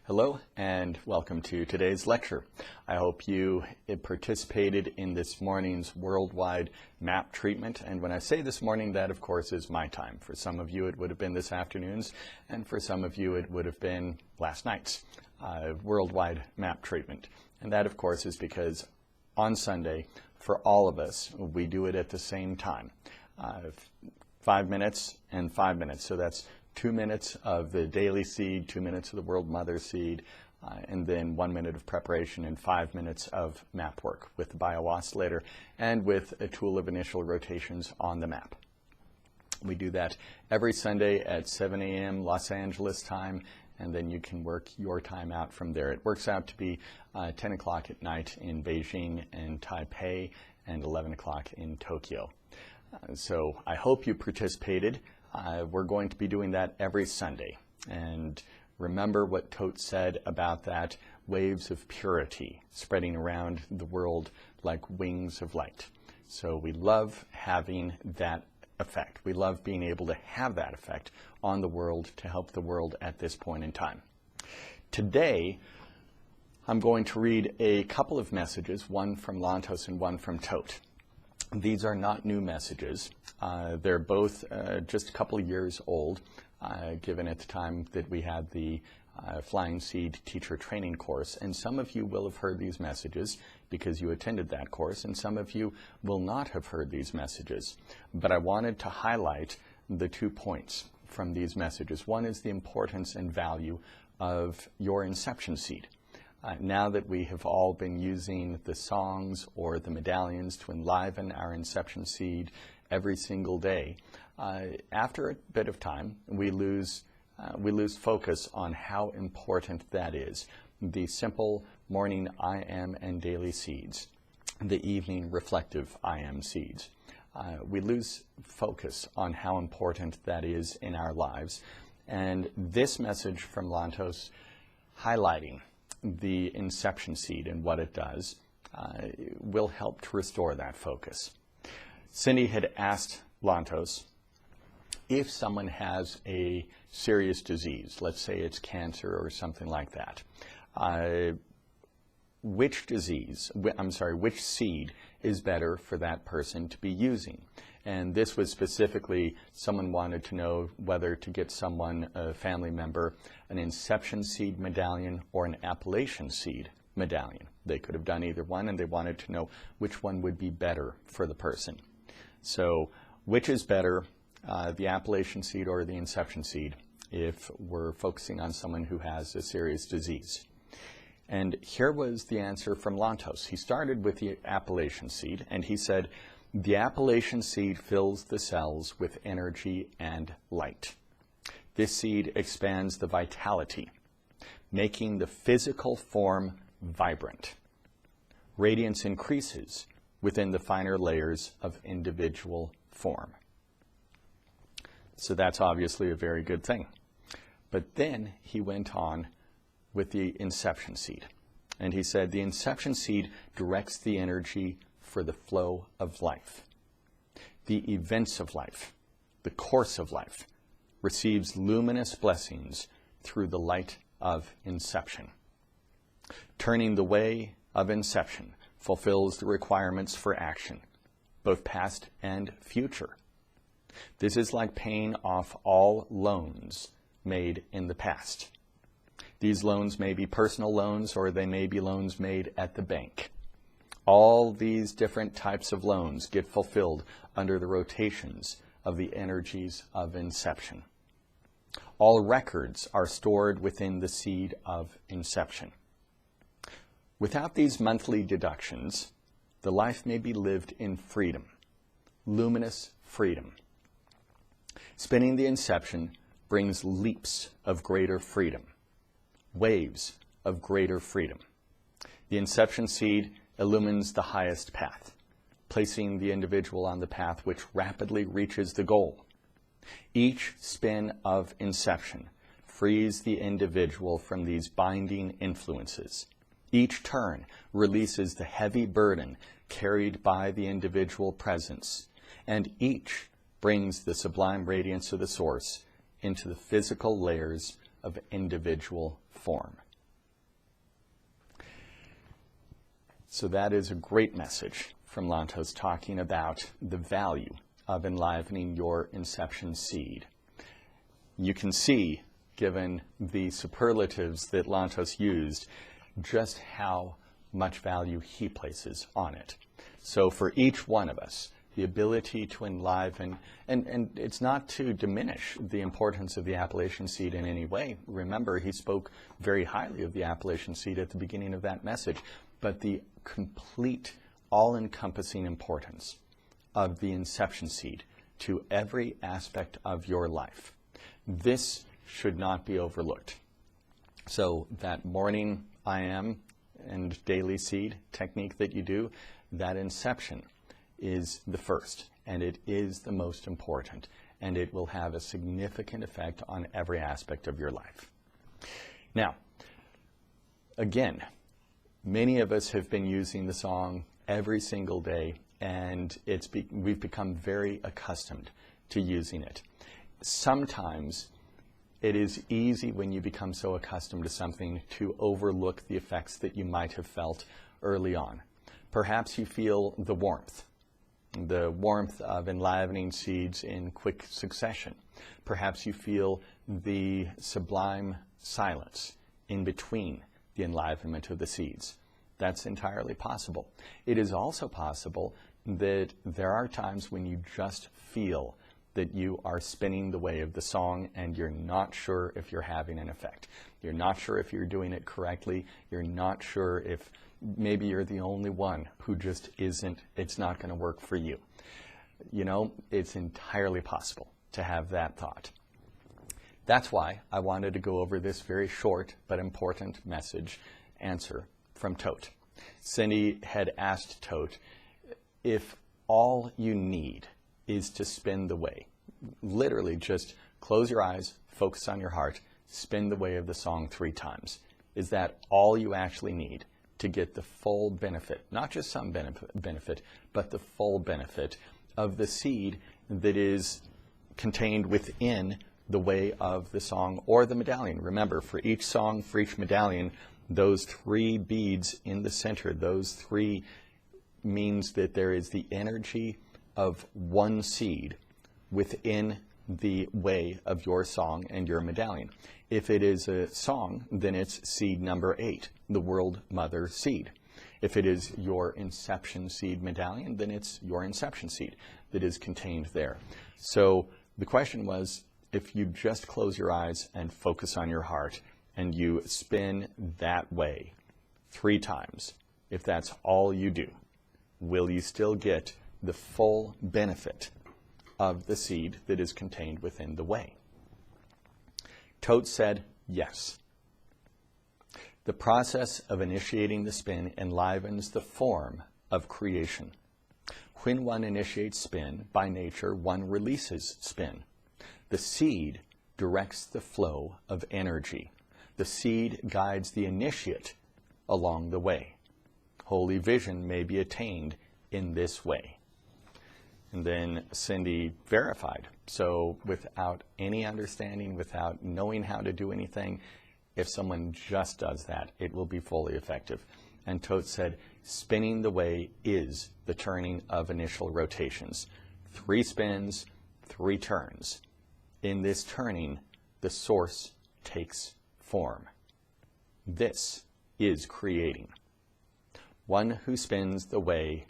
Hello and welcome to today's lecture. I hope you participated in this morning's worldwide map treatment. And when I say this morning, that of course is my time. For some of you it would have been this afternoon's, and for some of you it would have been last night's worldwide map treatment. And that of course is because on Sunday, for all of us, we do it at the same time. 5 minutes and 5 minutes. So that's 2 minutes of the daily seed, 2 minutes of the World Mother seed, and then 1 minute of preparation and 5 minutes of map work with the bio-oscillator and with a tool of initial rotations on the map. We do that every Sunday at 7 a.m. Los Angeles time, and then you can work your time out from there. It works out to be 10 o'clock at night in Beijing and Taipei and 11 o'clock in Tokyo. So I hope you participated. We're going to be doing that every Sunday. And remember what Tote said about that, waves of purity spreading around the world like wings of light. So we love having that effect. We love being able to have that effect on the world to help the world at this point in time. Today, I'm going to read a couple of messages, one from Lantos and one from Tote. These are not new messages. They're both just a couple of years old, given at the time that we had the Flying Seed teacher training course. And some of you will have heard these messages because you attended that course, and some of you will not have heard these messages. But I wanted to highlight the 2 points from these messages. One is the importance and value of your Inception Seed. Now that we have all been using the songs or the medallions to enliven our Inception Seed every single day, after a bit of time, we lose focus on how important that is. The simple morning I am and daily seeds, the evening reflective I am seeds. We lose focus on how important that is in our lives. And this message from Lantos highlighting the Inception Seed and what it does will help to restore that focus. Cindy had asked Lantos if someone has a serious disease, let's say it's cancer or something like that, which seed is better for that person to be using? And this was specifically, someone wanted to know whether to get someone, a family member, an Inception Seed medallion or an Appalachian Seed medallion. They could have done either one, and they wanted to know which one would be better for the person. So which is better, the Appalachian Seed or the Inception Seed, if we're focusing on someone who has a serious disease? And here was the answer from Lantos. He started with the Appalachian Seed, and he said, the Appalachian Seed fills the cells with energy and light. This seed expands the vitality, making the physical form vibrant. Radiance increases within the finer layers of individual form. So that's obviously a very good thing. But then he went on with the Inception Seed. And he said the Inception Seed directs the energy for the flow of life. The events of life, the course of life, receives luminous blessings through the light of inception. Turning the way of inception fulfills the requirements for action, both past and future. This is like paying off all loans made in the past. These loans may be personal loans, or they may be loans made at the bank. All these different types of loans get fulfilled under the rotations of the energies of inception. All records are stored within the seed of inception. Without these monthly deductions, the life may be lived in freedom, luminous freedom. Spinning the inception brings leaps of greater freedom, waves of greater freedom. The Inception Seed illumines the highest path, placing the individual on the path which rapidly reaches the goal. Each spin of inception frees the individual from these binding influences. Each turn releases the heavy burden carried by the individual presence, and each brings the sublime radiance of the source into the physical layers of individual form. So that is a great message from Lantos talking about the value of enlivening your Inception seed. You can see, given the superlatives that Lantos used, just how much value he places on it. So for each one of us, the ability to enliven, and it's not to diminish the importance of the Appalachian seed in any way. Remember, he spoke very highly of the Appalachian seed at the beginning of that message, but the complete, all-encompassing importance of the Inception seed to every aspect of your life. This should not be overlooked. So that morning I am and daily seed technique that you do, that inception is the first, and it is the most important, and it will have a significant effect on every aspect of your life. Now, again, many of us have been using the song every single day, and we've become very accustomed to using it. Sometimes it is easy when you become so accustomed to something to overlook the effects that you might have felt early on. Perhaps you feel the warmth of enlivening seeds in quick succession. Perhaps you feel the sublime silence in between the enlivenment of the seeds. That's entirely possible. It is also possible that there are times when you just feel that you are spinning the way of the song and you're not sure if you're having an effect. You're not sure if you're doing it correctly. You're not sure if maybe you're the only one who just isn't, it's not going to work for you. You know, it's entirely possible to have that thought. That's why I wanted to go over this very short but important message answer from Tote. Cindy had asked Tote if all you need is to spin the way. Literally just close your eyes, focus on your heart, spin the way of the song 3 times. Is that all you actually need to get the full benefit, not just some benefit, but the full benefit of the seed that is contained within the way of the song or the medallion? Remember, for each song, for each medallion, those 3 beads in the center, those 3 means that there is the energy of one seed within the way of your song and your medallion. If it is a song, then it's seed number 8, the World Mother seed. If it is your Inception seed medallion, then it's your Inception seed that is contained there. So the question was, if you just close your eyes and focus on your heart and you spin that way 3 times, if that's all you do, will you still get the full benefit of the seed that is contained within the way? Tote said yes. The process of initiating the spin enlivens the form of creation. When one initiates spin, by nature, one releases spin. The seed directs the flow of energy. The seed guides the initiate along the way. Holy vision may be attained in this way. And then Cindy verified. So without any understanding, without knowing how to do anything, if someone just does that, it will be fully effective. And Tote said, spinning the way is the turning of initial rotations. 3 spins, 3 turns. In this turning, the source takes form. This is creating. One who spins the way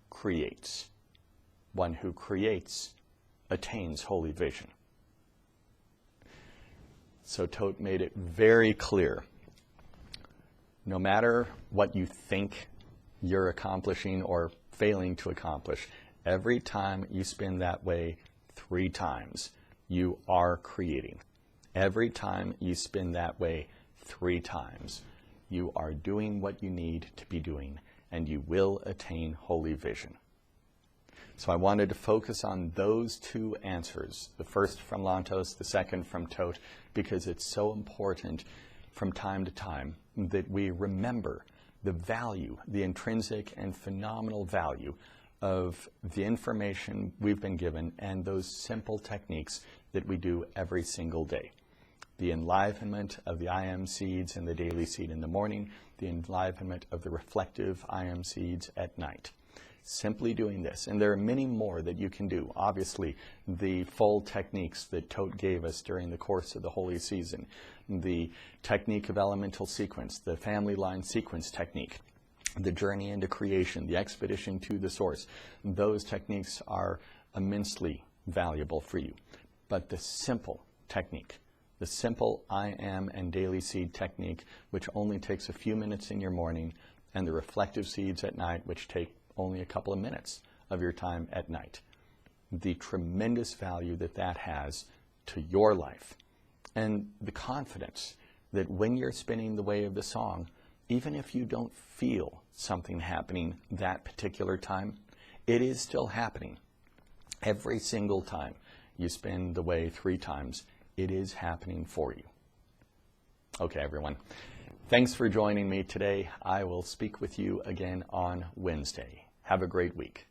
creates. One who creates attains holy vision. So Tote made it very clear. No matter what you think you're accomplishing or failing to accomplish, every time you spin that way 3 times, you are creating. Every time you spin that way 3 times, you are doing what you need to be doing, and you will attain holy vision. So I wanted to focus on those 2 answers, the first from Lantos, the second from Tote, because it's so important from time to time that we remember the value, the intrinsic and phenomenal value of the information we've been given and those simple techniques that we do every single day. The enlivenment of the I am seeds and the daily seed in the morning, the enlivenment of the reflective IM seeds at night. Simply doing this, and there are many more that you can do. Obviously, the full techniques that Tote gave us during the course of the holy season, the technique of elemental sequence, the family line sequence technique, the journey into creation, the expedition to the source, those techniques are immensely valuable for you. But the simple technique, the simple I am and daily seed technique, which only takes a few minutes in your morning, and the reflective seeds at night, which take only a couple of minutes of your time at night. The tremendous value that that has to your life, and the confidence that when you're spinning the way of the song, even if you don't feel something happening that particular time, it is still happening. Every single time you spin the way 3 times, it is happening for you. Okay, everyone. Thanks for joining me today. I will speak with you again on Wednesday. Have a great week.